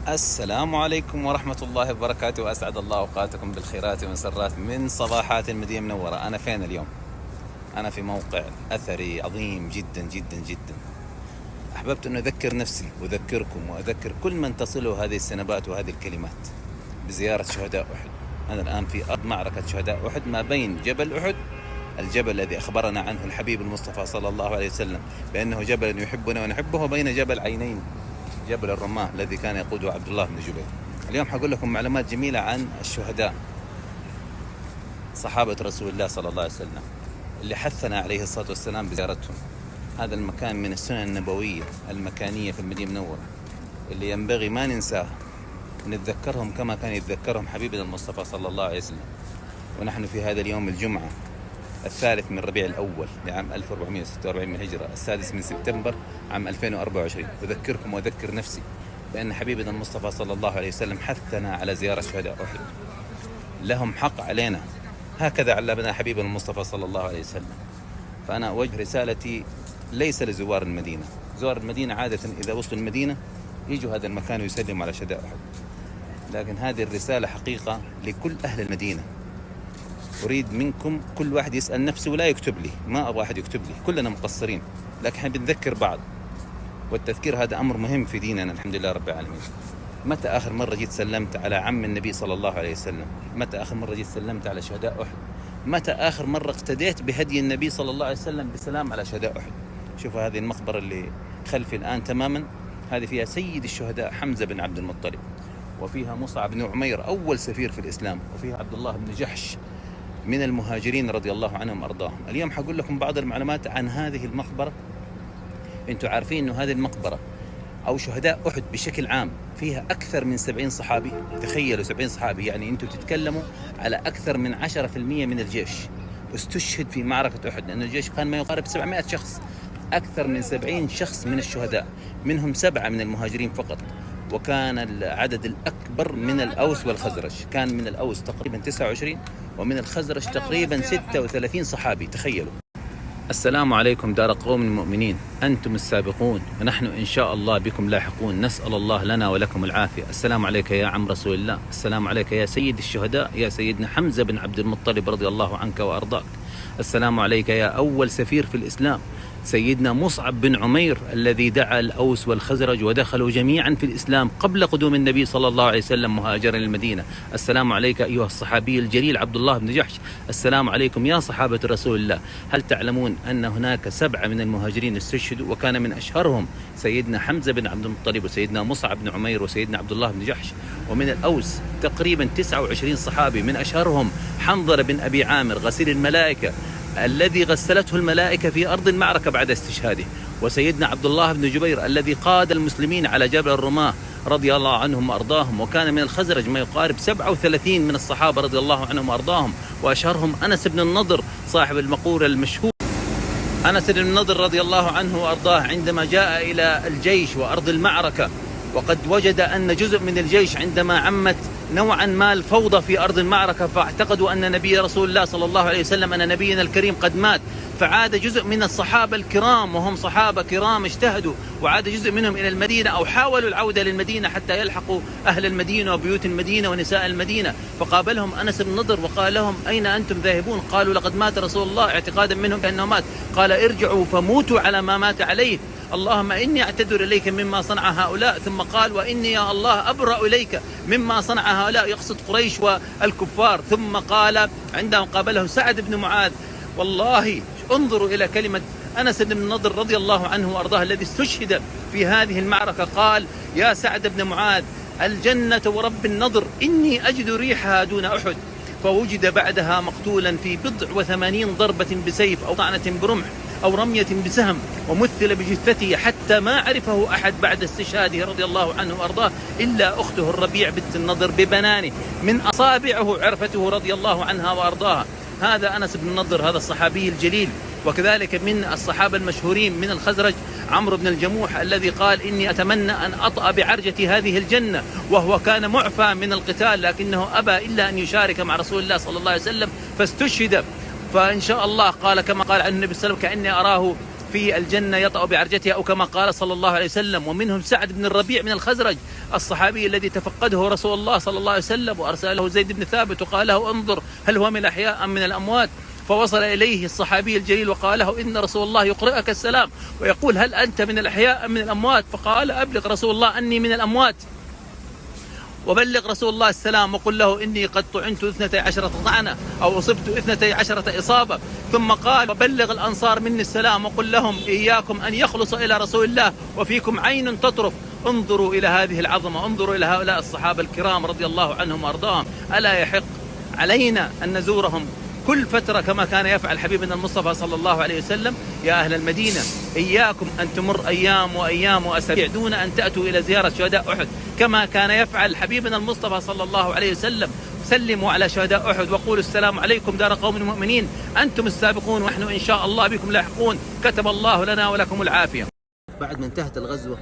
السلام عليكم ورحمة الله وبركاته، وأسعد الله أوقاتكم بالخيرات والمسرات من صباحات المدينة المنورة. أنا فين اليوم؟ أنا في موقع أثري عظيم جدا جدا جدا. أحببت أن أذكر نفسي وأذكركم وأذكر كل من تصله هذه السنبات وهذه الكلمات بزيارة شهداء أحد. أنا الآن في أرض معركة شهداء أحد، ما بين جبل أحد، الجبل الذي أخبرنا عنه الحبيب المصطفى صلى الله عليه وسلم بأنه جبل يحبنا ونحبه، وبين جبل عينين جبل الرماه الذي كان يقوده عبد الله بن جبير. اليوم حقول لكم معلومات جميلة عن الشهداء صحابة رسول الله صلى الله عليه وسلم اللي حثنا عليه الصلاة والسلام بزيارتهم. هذا المكان من السنن النبوية المكانية في المدينة المنورة اللي ينبغي ما ننساه، ونتذكرهم كما كان يتذكرهم حبيبنا المصطفى صلى الله عليه وسلم. ونحن في هذا اليوم الجمعة 3 من ربيع الأول لعام 1446 من الهجرة، 6 من سبتمبر عام 2024. أذكركم وأذكر نفسي بأن حبيبنا المصطفى صلى الله عليه وسلم حثنا على زيارة شهداء أحد، لهم حق علينا، هكذا علمنا حبيبنا المصطفى صلى الله عليه وسلم. فأنا أوجه رسالتي ليس لزوار المدينة. زوار المدينة عادة إذا وصلوا المدينة يجوا هذا المكان ويسلموا على شهداء أحد، لكن هذه الرسالة حقيقة لكل أهل المدينة. أريد منكم كل واحد يسأل نفسه ولا يكتب لي، ما أبغى أحد يكتب لي، كلنا مقصرين، لكن احنا بنذكر بعض، والتذكير هذا أمر مهم في ديننا الحمد لله رب العالمين. متى آخر مرة جيت سلمت على عم النبي صلى الله عليه وسلم؟ متى آخر مرة جيت سلمت على شهداء أحد؟ متى آخر مرة اقتديت بهدي النبي صلى الله عليه وسلم بسلام على شهداء أحد؟ شوفوا هذه المقبرة اللي خلفي الآن تماما، هذه فيها سيد الشهداء حمزة بن عبد المطلب، وفيها مصعب بن عمير أول سفير في الإسلام، وفيها عبد الله بن جحش من المهاجرين رضي الله عنهم وأرضاهم. اليوم حقول لكم بعض المعلومات عن هذه المقبرة. انتم عارفين انه هذه المقبرة او شهداء احد بشكل عام فيها اكثر من 70 صحابي؟ تخيلوا 70 صحابي، يعني انتم تتكلموا على اكثر من 10% من الجيش استشهد في معركة احد، لأن الجيش كان ما يقارب 700 شخص. اكثر من 70 شخص من الشهداء، منهم 7 من المهاجرين فقط، وكان العدد الأكبر من الأوس والخزرج، كان من الأوس تقريبا 29 ومن الخزرج تقريبا 36 صحابي، تخيلوا. السلام عليكم دار قوم المؤمنين، أنتم السابقون ونحن إن شاء الله بكم لاحقون، نسأل الله لنا ولكم العافية. السلام عليك يا عم رسول الله، السلام عليك يا سيد الشهداء، يا سيدنا حمزة بن عبد المطلب رضي الله عنك وأرضاك. السلام عليك يا أول سفير في الإسلام، سيدنا مصعب بن عمير الذي دعا الأوس والخزرج ودخلوا جميعا في الإسلام قبل قدوم النبي صلى الله عليه وسلم مهاجرا للمدينة. السلام عليك أيها الصحابي الجليل عبد الله بن جحش. السلام عليكم يا صحابة رسول الله. هل تعلمون أن هناك 7 من المهاجرين استشهدوا، وكان من أشهرهم سيدنا حمزة بن عبد المطلب وسيدنا مصعب بن عمير وسيدنا عبد الله بن جحش. ومن الأوس تقريبا 29 صحابي، من أشهرهم حنظلة بن أبي عامر غسيل الملائكة الذي غسلته الملائكة في أرض المعركة بعد استشهاده، وسيدنا عبد الله بن جبير الذي قاد المسلمين على جبل الرماه رضي الله عنهم وأرضاهم، وكان من الخزرج ما يقارب 37 من الصحابة رضي الله عنهم وأرضاهم، وأشهرهم أنس بن النضر صاحب المقولة المشهور. أنس بن النضر رضي الله عنه وأرضاه عندما جاء إلى الجيش وأرض المعركة، وقد وجد أن جزء من الجيش عندما عمت نوعا ما الفوضى في أرض المعركة، فاعتقدوا أن نبي رسول الله صلى الله عليه وسلم أن نبينا الكريم قد مات، فعاد جزء من الصحابة الكرام وهم صحابة كرام اجتهدوا، وعاد جزء منهم إلى المدينة أو حاولوا العودة للمدينة حتى يلحقوا أهل المدينة وبيوت المدينة ونساء المدينة. فقابلهم أنس بن النضر وقال لهم: أين أنتم ذاهبون؟ قالوا: لقد مات رسول الله، اعتقادا منهم بأنه مات. قال: ارجعوا فموتوا على ما مات عليه، اللهم إني أعتذر إليك مما صنع هؤلاء. ثم قال: وإني يا الله أبرأ إليك مما صنع هؤلاء، يقصد قريش والكفار. ثم قال عندما قابله سعد بن معاذ، والله انظروا إلى كلمة أنس بن النضر رضي الله عنه وأرضاه الذي استشهد في هذه المعركة، قال: يا سعد بن معاذ الجنة ورب النضر إني أجد ريحها دون أحد. فوجد بعدها مقتولا في 80 ضربة بسيف أو طعنة برمح أو رمية بسهم، ومثل بجثته حتى ما عرفه أحد بعد استشهاده رضي الله عنه وأرضاه إلا أخته الربيع بنت النضر ببنانه، من أصابعه عرفته رضي الله عنها وأرضاها. هذا أنس بن النضر، هذا الصحابي الجليل. وكذلك من الصحابة المشهورين من الخزرج عمرو بن الجموح الذي قال: إني أتمنى أن أطأ بعرجة هذه الجنة، وهو كان معفى من القتال لكنه أبى إلا أن يشارك مع رسول الله صلى الله عليه وسلم فاستشهد. فإن شاء الله قال كما قال عن النبي صلى الله عليه وسلم: كأني أراه في الجنة يطأ بعرجتها، أو كما قال صلى الله عليه وسلم. ومنهم سعد بن الربيع من الخزرج الصحابي الذي تفقده رسول الله صلى الله عليه وسلم وأرسل له زيد بن ثابت وقال له انظر هل هو من الأحياء أم من الأموات، فوصل إليه الصحابي الجليل وقال له إن رسول الله يقرئك السلام ويقول هل أنت من الأحياء أم من الأموات، فقال أبلغ رسول الله أني من الأموات وبلغ رسول الله السلام وقل له إني قد طعنت 12 طعنة أو أصبت 12 إصابة. ثم قال وبلغ الأنصار مني السلام وقل لهم إياكم أن يخلص إلى رسول الله وفيكم عين تطرف. انظروا إلى هذه العظمة، انظروا إلى هؤلاء الصحابة الكرام رضي الله عنهم وأرضاهم. ألا يحق علينا أن نزورهم كل فترة كما كان يفعل حبيبنا المصطفى صلى الله عليه وسلم؟ يا أهل المدينة إياكم أن تمر أيام وأيام وأسابيع دون أن تأتوا إلى زيارة شهداء أحد كما كان يفعل حبيبنا المصطفى صلى الله عليه وسلم. سلموا على شهداء أحد وقولوا السلام عليكم دار قوم مؤمنين، أنتم السابقون ونحن إن شاء الله بكم لاحقون، كتب الله لنا ولكم العافية. بعد ما انتهت الغزوة،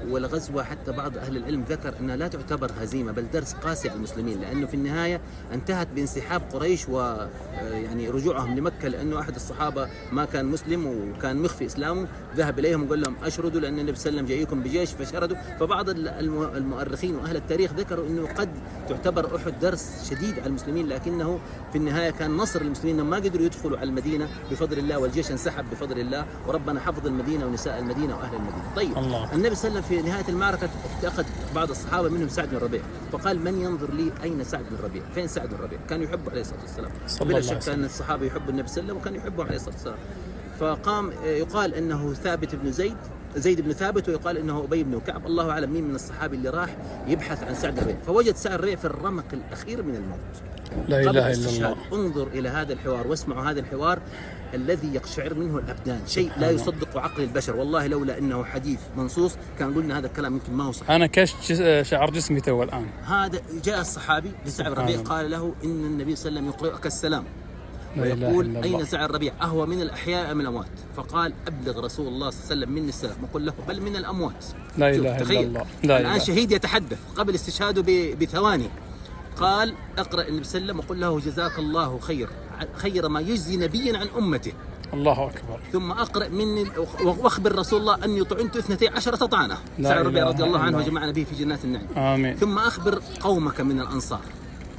والغزوة حتى بعض أهل العلم ذكر أنها لا تعتبر هزيمة بل درس قاسي على المسلمين، لأنه في النهاية انتهت بانسحاب قريش ويعني رجوعهم لمكة، لأنه أحد الصحابة ما كان مسلم وكان مخفي إسلامه، ذهب إليهم وقال لهم أشردوا لأن النبي صلى الله عليه وسلم جايكم بجيش فشردوا. فبعض المؤرخين وأهل التاريخ ذكروا أنه قد تعتبر أحد درس شديد على المسلمين، لكنه في النهاية كان نصر للمسلمين، ما قدروا يدخلوا على المدينة بفضل الله والجيش انسحب بفضل الله، وربنا حفظ المدينة ونساء المدينة وأهل المدينة. طيب الله. النبي صلى الله عليه وسلم في نهاية المعركة افتقد بعض الصحابة منهم سعد بن الربيع، فقال من ينظر لي أين سعد بن الربيع؟ فين سعد بن الربيع؟ كان يحبه عليه الصلاة والسلام، بلا شك كان الصحابة يحبوا النبي صلى الله عليه وسلم وكان يحبهم عليه الصلاة والسلام. فقام يقال أنه ثابت بن زيد بن ثابت، ويقال انه ابي بن كعب، الله اعلم مين من الصحابي اللي راح يبحث عن سعد الربيع، فوجد سعد الربيع في الرمق الاخير من الموت. لا اله الا الله. انظر الى هذا الحوار واسمعوا هذا الحوار الذي يقشعر منه الابدان، شيء لا يصدق عقل البشر، والله لولا انه حديث منصوص كان قلنا هذا الكلام يمكن ما هو صحيح. انا شعر جسمي تو الان. هذا جاء الصحابي لسعد الربيع قال له ان النبي صلى الله عليه وسلم يقرئك السلام ويقول أين سعد الربيع؟ أهو من الأحياء أم الأموات؟ فقال أبلغ رسول الله صلى الله عليه وسلم مني السلام وقل له بل من الأموات. لا إله إلا الله. الآن شهيد يتحدث قبل استشهاده بثواني، قال اقرأ النبي صلى الله عليه وسلم وقل له جزاك الله خير ما يجزي نبيا عن أمته. الله أكبر. ثم أقرأ مني واخبر رسول الله أني طعنت 12 طعنة. سعد الربيع رضي الله عنه وجمعنا به في جنات النعيم. آمين. ثم أخبر قومك من الأنصار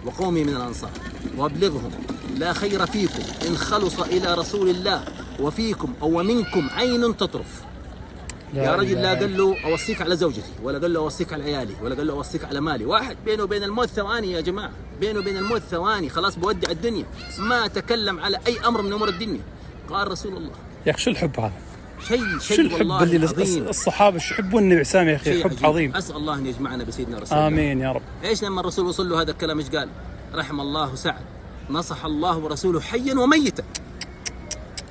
وقومي من الأنصار وابلغهم لا خير فيكم إن خلص إلى رسول الله وفيكم أو منكم عين تطرف. يا رجل لا قال له أوصيك على زوجتي ولا قال له أوصيك على عيالي ولا قال له أوصيك على مالي، واحد بينه وبين الموت ثواني يا جماعة، بينه وبين الموت ثواني، خلاص بودع الدنيا، ما تكلم على أي أمر من أمور الدنيا. قال رسول الله يا أخي شو الحب هذا؟ شيء والله عظيم. الصحابة شو يحبون النبي سامي يا أخي، حب عظيم. أسأل الله أن يجمعنا بسيدنا رسول الله. آمين يا رب. إيش لما الرسول وصل له هذا الكلام إيش قال؟ رحم الله سعد نصح الله ورسوله حيا وميتا.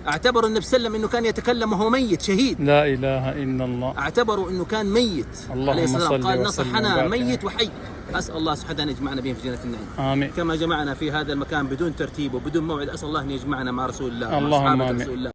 اعتبروا النبي صلى الله عليه وسلم انه كان يتكلم وهو ميت شهيد. لا اله الا الله. اعتبروا انه كان ميت. اللهم صل وسلم. قال نصحنا ميت وحي. اسال الله سبحانه ان يجمعنا بهم في جنة النعيم. امين. كما جمعنا في هذا المكان بدون ترتيب وبدون موعد، اسال الله ان يجمعنا مع رسول الله اللهم امين.